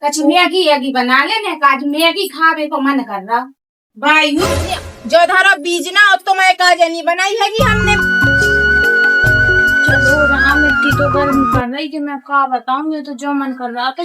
कछु मैगी एगी बना लेने काज मैगी खावे को मन कर रहा। भाई जो धारा बीज ना तो मैं काजनी बनाई हैगी हमने। चलो राम इतनी तो गर्मी पड़ रही कि मैं क्या बताऊंगी, तो जो मन कर रहा था।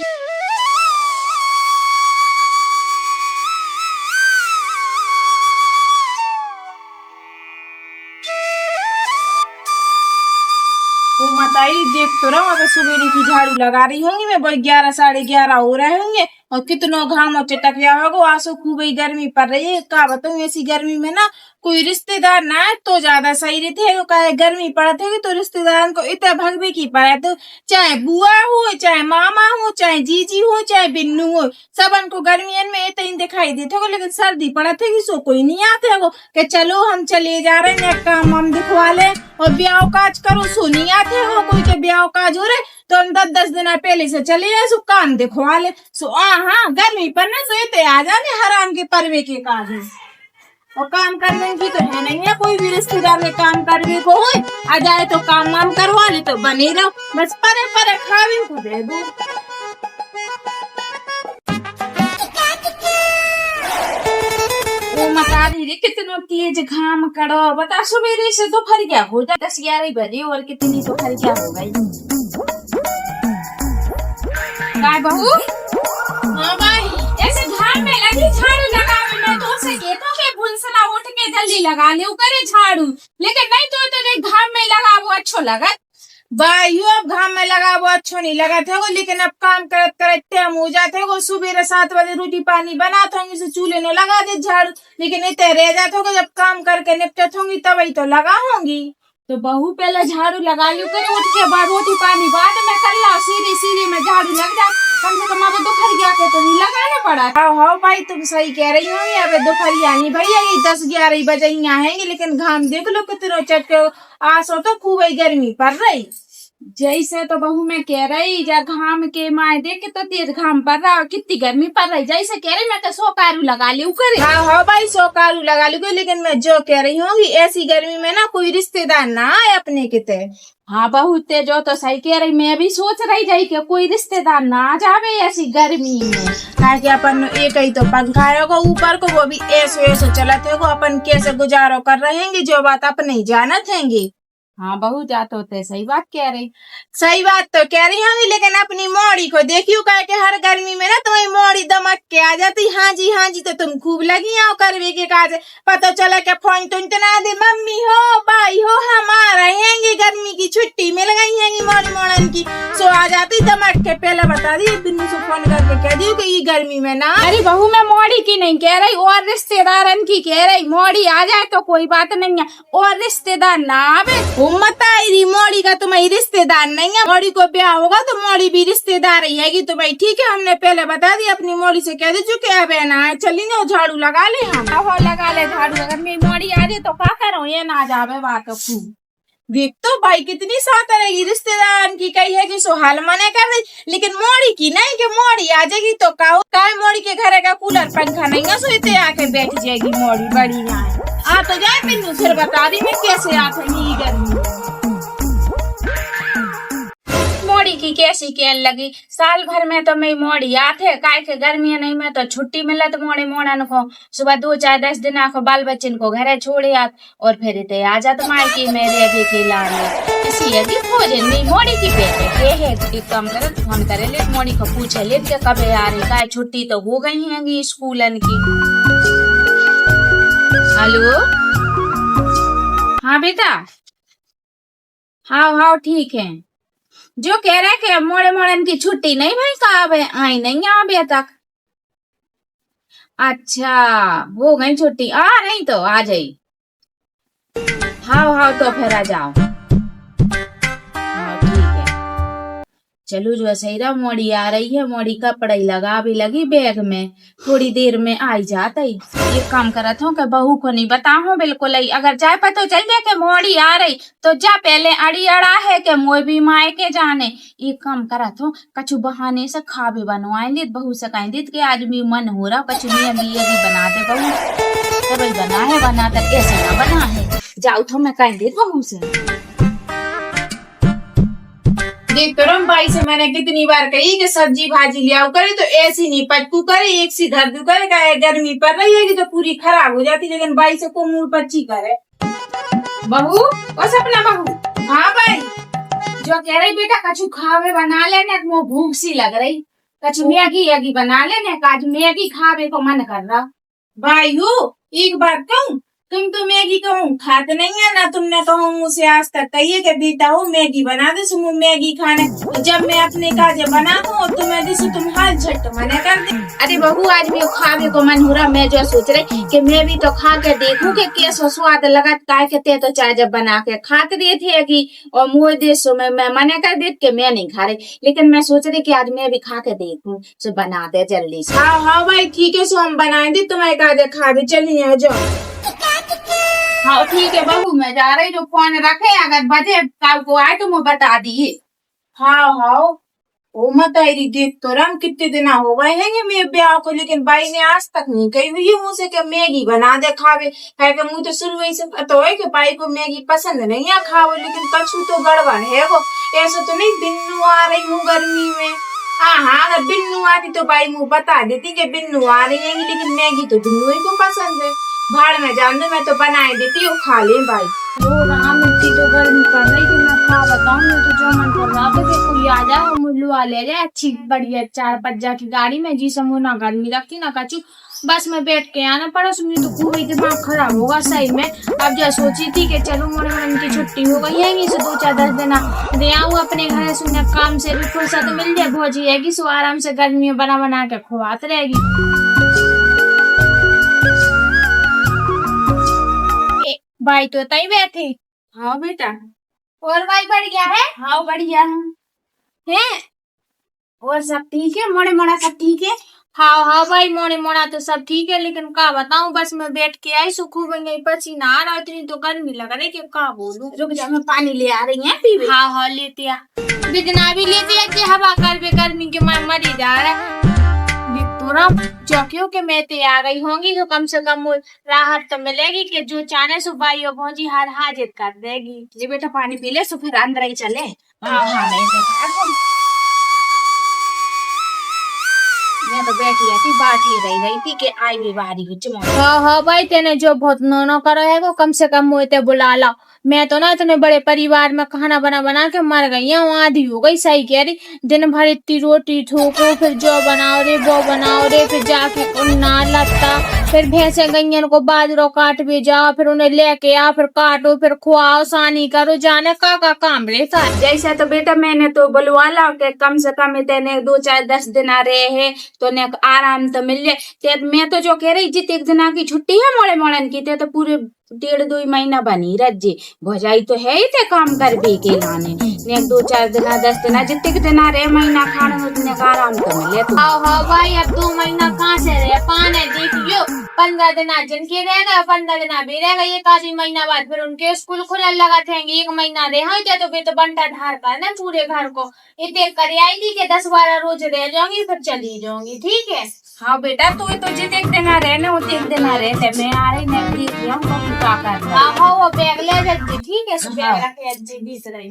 वो मताई देख तो रहा हूँ, अगर सवेरे की झाड़ू लगा रही होंगी मैं, भाई 11 साढ़े 11 हो रहे होंगे और कितना घाम और चटक गया होगा। आसो खूब ही गर्मी पड़ रही है। क्या बताऊँ ऐसी गर्मी में ना कोई रिश्तेदार ना है तो ज्यादा सही रहते है। कहे गर्मी पड़त है तो रिश्तेदार को इतना भगवे की पड़े, तो चाहे बुआ हो चाहे मामा हो चाहे जीजी हो चाहे बिन्नू हो, सबन को गर्मियन में इतना ही दिखाई देते हो। लेकिन सर्दी पड़त है कि सो कोई नहीं आते हो कि चलो हम चले जा रहे हैं काम हम दिखवा ले और ब्याह काज करो, सो नहीं आते हो। कोई के ब्याह काज हो रहे तो हम 10-10 दिन पहले से चले जाए सो काम दिखवा ले। सो हाँ गर्मी पर ना सो इतने आ जाने हराम के परवे के काज है और काम करने की तो है नहीं है। कोई भी रिश्तेदार में काम करने को हो आ जाए तो काम वाम करवा ले तो बने रहो, बस परे परे खावे को दे दो। वो मता दी कितना तेज घाम करो, बता सवेरे से तो फर क्या हो जाए 10-11 बजे और कितनी तो फर क्या हो गई। काय बहू? हाँ भाई ऐसे घाम में लगी झाड़ू लगावे में तो से कहता के भुनसला उठ के जल्दी लगा ले करे झाड़ू, लेकिन नहीं तो घाम में लगा वो अच्छो लगा। भाई अब घाम में लगा वो अच्छो नहीं लगा थे, लेकिन अब काम करत करत टाइम हो जाते हो। सुबह 7 बजे रोटी पानी बनाते होंगे से चूल्हे में लगा दे झाड़ू, लेकिन इतने रह जाते हो जब काम करके निपटत होंगी तभी तो लगा होंगी। तो बहू पहले झाड़ू लगा लियो करे, उठ के बाद रोटी पानी बाद में कर ला, सीधी सीधी में झाड़ू लग जा। कम से कम अब दोपहर गया के तो नहीं लगाना पड़ा। हाँ भाई तुम सही कह रही होंगी, अब दोपहर नहीं भैया ये 10-11 बजे यहाँ आएंगे, लेकिन घाम देख लो कितना चटके आसो तो खूब ही गर्मी पड़ रही। जैसे तो बहू मैं कह रही जा घाम के माए देख के तो तेज घाम पड़ रहा, कितनी गर्मी पड़ रही। जैसे कह रही मैं तो 100 कारू लगा लियो करे। हाँ भाई 100 कारू लगा लियो, लेकिन मैं जो कह रही हूँ ऐसी गर्मी में ना कोई रिश्तेदार ना आए अपने किते। हाँ बहू ते जो तो सही कह रही, मैं भी सोच रही जाई कि कोई रिश्तेदार ना आ जावे ऐसी गर्मी में। कि अपन एक ही तो पंखा होगा ऊपर को, वो भी ऐसे ऐसे चलते होगा, अपन कैसे गुजारो कर रहेंगे, जो बात अपने ही जानत हैंगे। हाँ बहू जा तो सही बात कह रही, सही बात तो कह रही होंगी, लेकिन अपनी मोड़ी को देखियो कह के हर गर्मी में ना तुम्हें मोड़ी दमक के आ जाती। हाँ जी तो तुम खूब लगी आओ करवे के काज। पता चला के फोन तो इतना दे मम्मी हो भाई हो हम आ रहे हैं, गर्मी की छुट्टी मिल गई है मोड़ी मोड़न की, सो आ जाती दमक के। पहले बता दी बिन्नू से फोन करके कह दियो कि ये गर्मी में ना। अरे बहू मैं मोड़ी की नहीं कह रही और रिश्तेदारन की कह रही। मोड़ी आ जाए तो कोई बात नहीं है और रिश्तेदार ना आवे मताई मोड़ी का तुम्हारी रिश्तेदार नहीं है। मोड़ी को ब्याह होगा तो मोड़ी भी रिश्तेदार ही है तो भाई ठीक है, हमने पहले बता दी अपनी मोड़ी से कह दे चुके है बहना है चली ना झाड़ू लगा ले। हम लगा ले झाड़ू, अगर मेरी मोड़ी आ रही तो क्या करो ये ना जावे बात खूब। देख तो भाई कितनी साथ रहेगी, रिश्तेदार की कही है कि सुहाल मने कर रही, लेकिन मोड़ी की नहीं कि मोड़ी आ जाएगी तो का मोड़ी के घर का कूलर पंखा नहीं है सो इतने आके बैठ जाएगी मोड़ी बड़ी यहाँ आ तो जाए। बिन्नू फिर बता दी मैं कैसे आते ही गर्मी मोड़ी की कैसी कहने लगी। साल भर में तो मैं मोड़ी आते काय के गर्मी नहीं में तो छुट्टी मिलत मोड़ी मोड़न को, सुबह 2-4-10 दिन को बाल बच्चन को घरे छोड़े आत और फिर इतने आ जात मायके मेरे अभी के लाने। इसी अभी खोजे नहीं मोड़ी की बेटे के है एक काम करे फोन करे ले मोड़ी को पूछे ले के कब आ रही काय छुट्टी तो हो गई है स्कूलन की। हेलो हाँ बेटा, हाँ ठीक है। जो कह रहे कि मोड़े मोड़न की छुट्टी नहीं भाई कब आई नहीं अभी तक। अच्छा हो गई छुट्टी, आ नहीं तो आ जाई। हाँ तो फिर आ जाओ। हाँ ठीक है चलो जो सही रहा। मोड़ी आ रही है, मोड़ी का पढ़ाई लगा भी लगी बैग में, थोड़ी देर में आई जाता ही। एक काम करत हूँ कि बहू को नहीं बताऊँ बिल्कुल ही, अगर जाए पता चल जाए कि मोड़ी आ रही तो जा पहले अड़ी अड़ा है कि मोई भी माए के जाने। एक काम करत हूँ कछु बहाने से खा भी बनवाएंगे, बहू से कहेंगे कि आज भी मन हो रहा कछु भी बना दे बहू, तो भाई बना तो कैसे ना बना है। जाओ तो मैं कहेंगे बहू से। देख तो रम भाई से मैंने कितनी बार कही कि सब्जी भाजी ले आओ करे तो ऐसी नहीं पटकू करे एक सी धर दू करे का गर्मी पड़ रही है कि तो पूरी खराब हो जाती, लेकिन भाई से को मुंह पच्ची करे। बहू ओ सपना बहू। हाँ भाई। जो कह रही बेटा कछु खावे बना लेने, वो भूख सी लग रही, कछु मैगी यगी बना लेने, आज मैगी खावे को मन कर रहा। भाई हो एक बात कहूँ, तुम तो मैगी कहूँ खाते नहीं है ना, तुमने कहूँ मुझसे आज तक कहिए कि बेटा हो मैगी बना दे सुमो मैगी खाने, तो जब मैं अपने काजे बनाता हूँ तुम्हें दिसो तुम हाल झट मना कर दे। अरे बहू आज भी खावे को मन हो रहा, मैं जो सोच रही कि मैं भी तो खा के देखूं कि कैसा स्वाद लगा, काय कहते तो चाय जब बना के खाते देती है कि और मुँह देशो में मैं मना कर देती कि मैं नहीं खा रही, लेकिन मैं सोच रही कि आज मैं भी खा के देखूं, तो बना दे जल्दी से। हाँ हाँ भाई ठीक है, सो हम बनाएंगे तुम्हारे काजे खा दे, चलिए आ जाओ। हाँ ठीक है बहू, मैं जा रही, जो फोन रखे अगर बजे कल को आए तो मैं बता दिए। हाँ हाँ ओ मत आई देख तो रम कितने दिन हो गए हैं मेरे ब्याह को, लेकिन भाई ने आज तक नहीं कही हुई मुझसे कि मैगी बना दे खावे, है कि मुझे तो शुरू ही से पता है कि भाई को मैगी पसंद नहीं है खाओ, लेकिन कछु तो गड़बड़ है वो, ऐसा तो नहीं बिन्नू आ रही हूँ गर्मी में। हाँ हाँ अगर बिन्नू आती तो भाई मुँह बता देती कि बिन्नू आ रही है, लेकिन मैगी तो बिन्नू ही को पसंद है, भाड़ में जान दो मैं तो बनाए देती हूँ खा ले भाई। राम इतनी तो गर्मी पड़ रही कि मैं खा बताऊं, मैं तो जो मन कर रहा था कि कोई आ जाए और मुल्लू आ ले जाए अच्छी बढ़िया 4 की गाड़ी में, जी समूह ना गर्मी लगती ना कचू, बस में बैठ के आना पड़ा, सुनी तो पूरी दिमाग खराब होगा सही में। अब जो सोची थी कि चलो मोरे मन की छुट्टी हो गई है, इसे 2-4-10 दिन दे आऊँ अपने घर, सुने काम से भी फुर्सत मिल जाए, भोजी है सो आराम से गर्मी में बना बना के खुआते रहेगी। भाई तो तई बैठे। हाँ बेटा। और भाई बढ़िया है? हाँ बढ़िया है। और सब ठीक है? मोड़े मोड़ा सब ठीक है? हाँ हाँ भाई मोड़े मोड़ा तो सब ठीक है, लेकिन क्या बताऊं, बस मैं बैठ के आई सुखू बन गई, पसीना आ रहा, इतनी तो गर्मी लग रही कि क्या बोलूं। रुक जा मैं पानी ले आ रही है पीवे। हाँ हाँ लेते आ, बिजना भी लेते आ कि हवा कर भी गर्मी के मैं मरी जा रहा है। चौकियों के मैं ते आ गई होंगी तो कम से कम राहत तो मिलेगी कि जो चाहे सो भाई और भौजी हर हाजिर कर देगी। ये बेटा पानी पी ले, सो फिर अंदर ही चले। हाँ हाँ मैं तो बैठी थी, बात ही रही थी कि आई भी बारी कुछ। हाँ हाँ भाई तेने जो बहुत नोनो करा है वो कम से कम मुझे बुला ला, मैं तो ना इतने बड़े परिवार में खाना बना बना के मर गई हूँ, आधी हो गई। सही कह रही, दिन भर इतनी रोटी ठोको, फिर जो बनाओ रे वो बनाओ रे, फिर जाके ना लगता, फिर भैंसे गैयन को बाजरो काट भी जाओ, फिर उन्हें लेके आओ, फिर काटो, फिर खुआओ, सानी करो, जाने का काम रहता। जैसा तो बेटा मैंने तो बुलवा ला के कम से कम तेने 2-4-10 दिन रहे है तो ने आराम तो मिल जाए। मैं तो जो कह रही जित एक दिन की छुट्टी है मोड़े मोड़न की, तो पूरे 1.5-2 महीना बनी रज्जे भजाई तो है ही थे काम कर भी के लाने ने 2-4 दिन 10 दिन जितने दिन रहे महीना खाने उतने का आराम तो मिले। तो हाँ भाई अब 2 महीना कहाँ से रहे पाने, देखियो 15 दिन जिनके रहेगा 15 दिन भी रहेगा, एक आधी महीना बाद फिर उनके स्कूल खुला लगा थे, 1 महीना रहे तो फिर तो बंटा ढार कर ना पूरे घर को, ये देख कर आई थी कि 10-12 रोज रह जाऊंगी फिर चली जाऊंगी। ठीक है? हाँ बेटा तू तो जित एक दिन रहे ना उतने एक दिन रहते, मैं आ रही मैं देख लिया क्या कर रहा। हाँ वो बैग ले जाती। ठीक है बैग रखे बीस रही,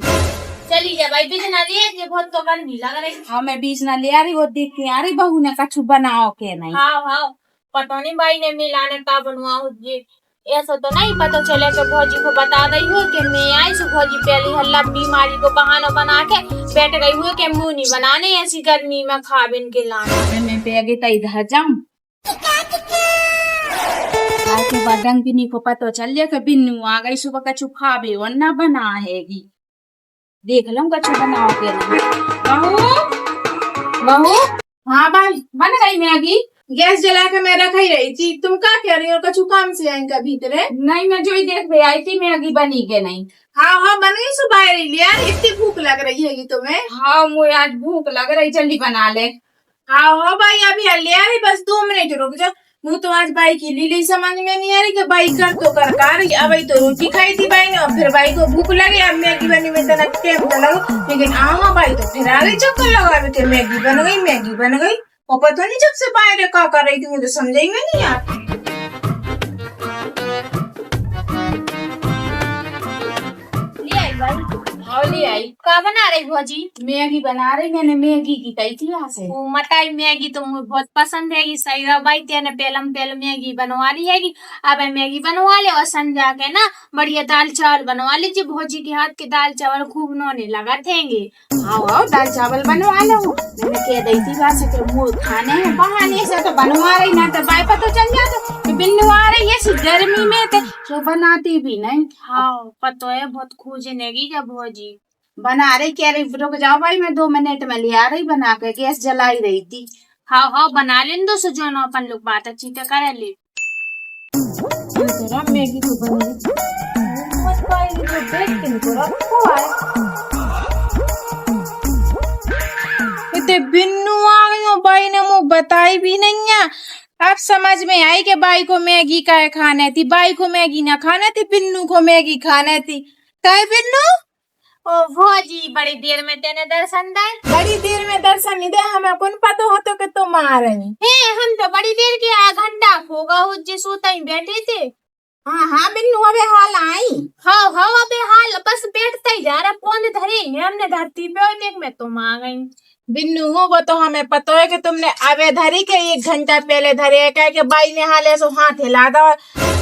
चली जा भाई बिजना लिए, बहुत तो गर्मी लग रही। हाँ मैं बीस ना ले आ रही, वो देख के आ रही बहू ने कछु बनाओ के नहीं। हाँ पता नहीं भाई ने मिलाने का बनवाओ जी, ऐसा तो नहीं पता चले तो भौजी को बता रही हो कि मैं आई सो, भौजी पहली हल्ला बीमारी को बहाना बना के बैठ गई हुई कि मुंह नहीं बनाने ऐसी गर्मी में खा बिन के लाना। मैं बैग तो इधर जाऊं रंग बिनी को पता चल जाए कि बिन्नू आ गई, सुबह कछु खावे और ना बना हैगी, देख लो कछु बनाओ के बहू। हाँ भाई बन गई मैगी, गैस जला के मैं रख ही रही थी, तुम क्या कह रही हो कछु काम से आएंगे भीतर? नहीं मैं जो ही देख भी आई थी मैगी बनी के नहीं। हाँ बन गई सुबह लिया, इतनी भूख लग रही है तुम्हें? हाँ मुझे आज भूख लग रही, जल्दी बना ले। हाँ भाई अभी ले आ रही, बस 2 मिनट रुक जाओ। मुँह तो आज भाई की लीली समझ में नहीं आ रही कि भाई कर तो कर अब तो रोटी खाई थी भाई ने, और फिर भाई को भूख लगे, अब मैगी बनी में तना टाइम तो लगो, लेकिन हाँ भाई तो फिर आ गई चक्कर लगा रहे थे, मैगी बन गई और पता नहीं जब से बाहर क्या कर रही थी, मुझे समझ में नहीं यार। और ले आई। का बना रही भौजी? मैगी बना रही, मैंने मैगी की कही थी यहाँ से। वो मटाई मैगी तो मुझे बहुत पसंद है। सही भाई तेने पहले मैगी बनवा ली है। अब मैगी बनवा ले और संजा के ना बढ़िया दाल चावल बनवा लीजिए। भौजी के हाथ के दाल चावल खूब नौने लगा थेंगे। हाँ दाल चावल बनवा लो। मैंने कह दी थी बात से मुँह खाने हैं बहाने से तो बनवा रही, ना तो बाई पता चल जाता कि बनवा रही है गर्मी में तो बनाती भी नहीं। हाँ पता है बहुत खोजनेगी क्या भौजी। बना रही, कह रही रुक जाओ भाई मैं 2 मिनट में ले आ रही बना के, गैस जलाई रही थी। हाँ हाँ बना लें दो जो ना अपन लोग बात अच्छी तो कर ले। मैगी तो बनी मत पाएगी तो देख के तो रखो आए इतने बिन्नू आ गई हो। बाई ने मुँह बताई भी नहीं है। अब समझ में आई कि बाई को मैगी का खाने थी। बाई को मैगी ना खाने थी, बिन्नू को मैगी खाने थी। कहे बिन्नू ओ भौजी बड़ी देर में तेने दर्शन दे। बड़ी देर में दर्शन नहीं दे, हमें कौन पता हो तो कि तुम आ रही। हम तो बड़ी देर के आधा घंटा होगा हो जे सोता ही बैठे थे। हाँ हाँ बिन्नू अबे हाल आई। हाँ हाँ अबे हाल बस बैठता ही जा रहा। फोन धरे हमने धरती पे और देख में तुम आ गई। बिन्नू हो वो तो हमें पता है कि तुमने अबे धरी के 1 घंटा पहले धरे है। कह के बाई ने हाल ऐसो हाथ हिला दो।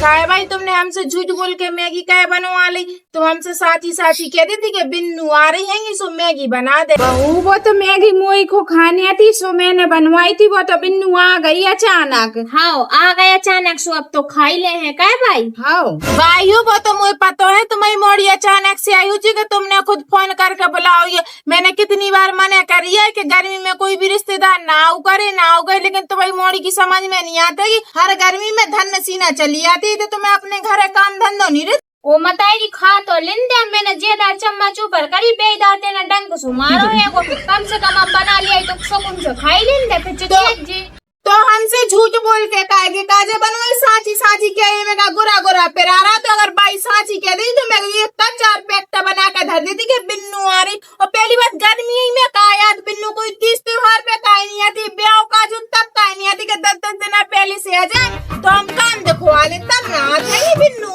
कहे भाई तुमने हमसे झूठ बोल के मैगी कहे बनवा ली। तो हमसे साथी कह दी थी कि बिन्नू आ रही है सो मैगी बना दे। बहू वो तो मैगी मोई को खाने थी सो मैंने बनवाई थी। वो तो बिन्नू आ गई अचानक। हाँ आ गए अचानक सो अब तो खाई ले हैं क्या भाई। हाँ भाई वो तो मुझे पता है तुम्हारी मोड़ी अचानक से आई हुई कि तुमने खुद फोन करके बुलाओ। ये मैंने कितनी बार मना करी है कि गर्मी में कोई भी रिश्तेदार ना आओ करे, लेकिन तुम्हारी मोड़ी की समझ में नहीं आता कि हर गर्मी में धन सीना चली आती तो तुम्हें अपने घर काम धंधो नहीं रहता। वो मताई खा तो लिंदे मैंने जेदार चम्मच ऊपर करी बेदार तेना डंक सु मारो है को कम से कम अब बना लिया तो सुकून से खाई लिंदे फिर जी तो हमसे झूठ बोल के काहे काजे बनवाई। साची क्या है मैं गुरा पेरा रहा। तो अगर बाई साची कह दी तो मैं ये तक 4 पैकेट बना के धर देती कि बिन्नू आ रही। और पहली बात गर्मी में का याद बिन्नू कोई 30 त्योहार पे काहे नहीं आती। ब्याह का जो तब काहे नहीं आती कि 10 दिन पहले से आ जाए तो हम काम दिखवा ले तब ना आते ही बिन्नू।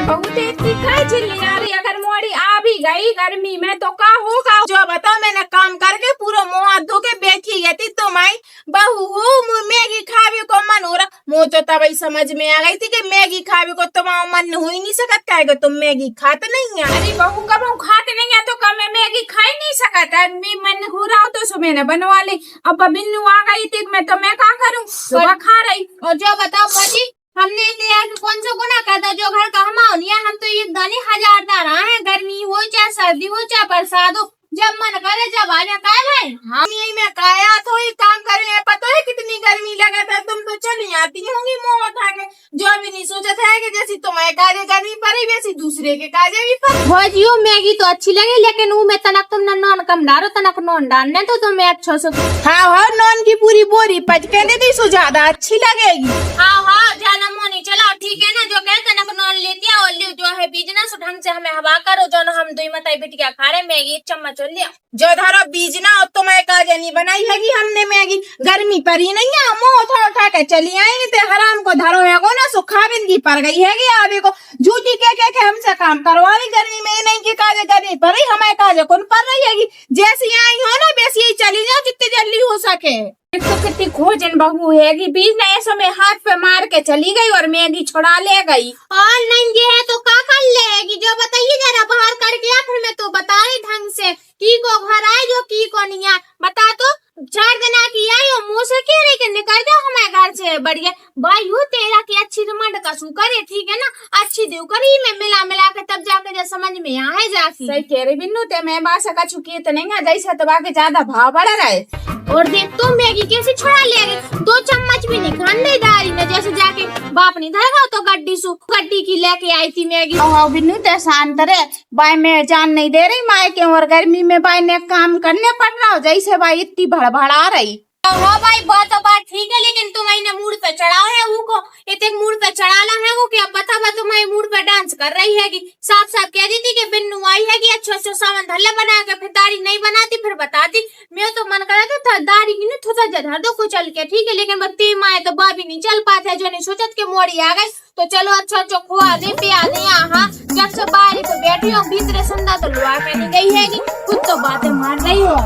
बहुत इतनी काहे चिल्ली आ रही। अगर मोड़ी आ भी गई गर्मी में तो का होगा। जो बताओ मैंने काम करके पूरा मुँह हाथ धो के बैठी गई थी। तुम आई बहू हो मैगी खावे को मन हो रहा। मुँह तो तभी समझ में आ गई थी कि मैगी खावे को तुम्हारा मन हो ही नहीं सकता है। तुम मैगी खाते नहीं है। अरे बहू कब खाते नहीं है तो कब मैं मैगी खा ही नहीं सकता। मन हो रहा हो तो सो मैंने बनवा ली। अब बिन्नू आ गई थी मैं तो मैं क्या करूँ सुबह खा रही। और जो बताओ भाजी हमने लिया कि कौन सा गुना करता जो घर का हमारा नहीं है। हम तो ये गाने हजारदार है। गर्मी हो चाहे सर्दी हो चाहे बरसात हो जब मन करे जब आ जा का भाई। हम यही में काया तो ही काम करे। पता है कितनी गर्मी लगा था। तुम तो चली आती होंगी मुँह उठा के। जो भी नहीं सोचा था कि जैसी तुम्हारे काजे गर्मी पड़ी वैसी दूसरे के काजे भी पड़ी। भौजियो मैगी तो अच्छी लगे लेकिन वो में तनक तुम नॉन कम डालो तनक नॉन डालने तो तुम्हें अच्छा से। हाँ नॉन की पूरी बोरी पच के दे दी सो ज्यादा अच्छी लगेगी। हाँ जाना मोनी चलो ठीक है ना। जो कहे तनक नॉन लेती है और जो है बिजनेस ढंग से हमें हवा करो। जो ना हम 2 मताई बिटिया खा रहे मैगी 1 चम्मच लिया। जो धरो बीज ना और तुम्हें काजे नहीं बनाई है हमने मैगी। गर्मी परी नहीं है मुँह उठा के चली आएंगे तो हराम को धरो है को ना सुखा बिंदी पड़ गई है आवे को झूठी के हमसे काम करवा रही। गर्मी में नहीं की काजे गर्मी पड़ रही हमारे काजे कौन पड़ रही है। जैसी आई हो ना वैसी ही चली जाओ जितनी जल्दी हो सके। तो कितनी खोजन बहू है कि बीज ने ऐसे में हाथ पे मार के चली गई और मैगी छुड़ा ले गई। और नहीं ये है तो का कर लेगी। जो बताइए जरा बाहर करके फिर मैं तो बता रही ढंग से की को घर आए जो की को नहीं आए बता तो। 4 दिन की आई और मुँह से कह रही कि निकल जाओ हमारे घर से। बढ़िया भाई हो तेरा की अच्छी रमंड का सुकर है ठीक है ना। अच्छी देव करी में मिला के तब जाके जब समझ में आए जाती। सही कह रही बिन्नू ते मैं बासा का चुकी तो नहीं है जैसे तबा के ज्यादा भाव बढ़ रहा है। और देख तो मैगी कैसे छुड़ा ले गई। 2 चम्मच भी नहीं खाने डाली न जैसे जाके बाप नहीं धरगा तो गड्डी की लेके आई थी मैगी। बिन्नू ते शांत रहे। बाई मैं जान नहीं दे रही माए के और गर्मी में बाई ने काम करने पड़ रहा हो जैसे बाई इतनी भड़भड़ा रही। हाँ भाई बात ठीक है लेकिन तुम मूड पे चढ़ाओ है वो को इतने मूड पे चढ़ाना है वो को क्या पता बा तुम्हारी मूड पे डांस कर रही है कि साफ साफ कह दी थी कि बिन्नू आई है कि अच्छा अच्छा सावन धल्ला बना के फिर दाढ़ी नहीं बनाती फिर बताती। मैं तो मन कर रहा था दाढ़ी की नहीं थोड़ा जधर दो को चल के ठीक है, लेकिन बत्ती माए तो बाबी नहीं चल पाते जो नहीं सोचत के मोड़ी आ गई। तो चलो अच्छा अच्छा खुआ दे पिया दे। यहाँ जब से बाहर पे बैठी हो भीतरे संदा तो लुआ पे नहीं गई है कि खुद तो बातें मार रही हो।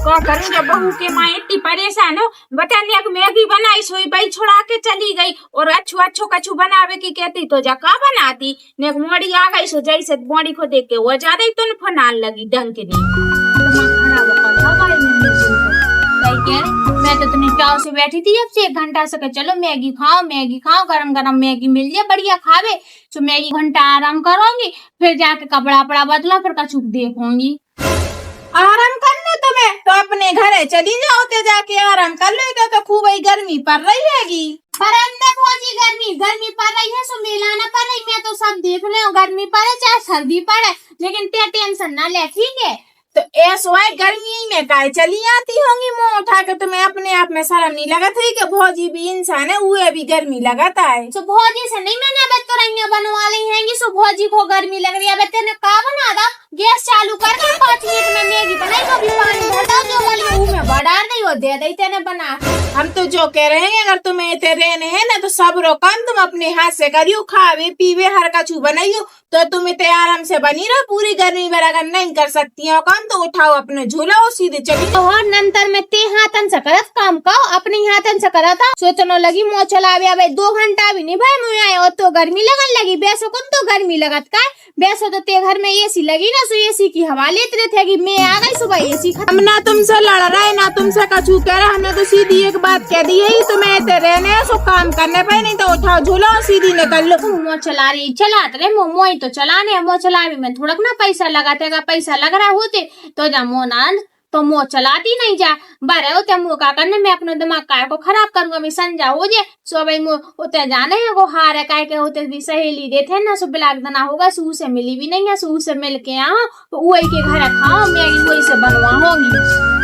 क्या करूं जब बहू के माँ इतनी परेशान हो। बता लिया मैगी बनाई सोई भाई छोड़ा के चली गई और अच्छो अच्छो कछु बनावे की कहती तो जा का बनाती ने मोड़ी आ गई सो जैसे मोड़ी को देख के वो ज्यादा ही तो फनाल लगी ढंग के नहीं। दिमाग खराब होता भाई मैं तो तुम्हें चाव से बैठी थी अब से 1 घंटा से चलो मैगी खाओ गरम गरम मैगी मिल जाए बढ़िया खावे तो मैगी घंटा आराम करूंगी फिर जाके कपड़ा वपड़ा बदला फिर कछु देखूंगी। आराम करने तुम्हें तो अपने घरे चली जाओ ते जाके आराम कर लो। तो खूब ही गर्मी पड़ रही हैगी। पर अंदर पहुंची गर्मी पड़ रही है सो मेला ना पड़ रही। मैं तो सब देख रही हूँ गर्मी पड़े चाहे सर्दी पड़े लेकिन ते टेंशन ना ले ठीक है। तो ऐसा है गर्मी में काय चली आती होंगी मुंह उठा के। तुम्हें अपने आप में शर्म नहीं लगत है कि भौजी भी इंसान है वो भी गर्मी लगाता है। सो भौजी से नहीं मैंने अब तो रंगिया बनवा ली है सो भौजी को गर्मी लग रही है। अब तेने का बना दा गैस चालू करके 5 मिनट में मैगी बनाई तो अभी पानी भर दो जो वाली मुंह में बढ़ा नहीं हो दे दई तेने बना। हम तो जो कह रहे हैं अगर तुम्हें इतने रहने है ना तो सब रो काम तुम अपने हाथ से करियो खावे पीवे हर कछु बनाइयो तो तुम इतने आराम से बनी रहो। पूरी गर्मी में अगर नहीं कर सकती हो काम तो उठाओ अपने झूला और सीधे चली और नंतर में ते हाथन से करत काम का अपने हाथन से करता सोचने लगी मोह चलावे अब 2 घंटा भी नहीं भाई मुझे आए और तो गर्मी लगन लगी। वैसे कौन तो गर्मी लगत का वैसे तो ते घर में एसी लगी ना सो एसी की हवा लेते रहे थे कि मैं आ गई सुबह एसी खत्म। हम ना तुमसे लड़ रहे ना तुमसे कछु कह रहे। हमने तो सीधी एक बात कह दी है तुम्हें इतने रहने सो काम करने पे नहीं तो उठाओ झूला और सीधी निकल लो। मोह चला रही चलाते रहे मोह ही तो चलाने मोह चला में थोड़ा ना पैसा लगाते पैसा लग रहा होते तो जा मोह ना तो मोह चलाती नहीं जा बारे होते मुँह का करने में अपने दिमाग काय को खराब करूंगा मैं संजा हो जाए सो भाई मुँह होते जाने हैं वो हार है काय के होते भी सहेली देते ना सो बिलाक दना होगा सू से मिली भी नहीं है सू से मिल के यहाँ तो वही के घर खाओ मैगी वही से बनवा होंगी।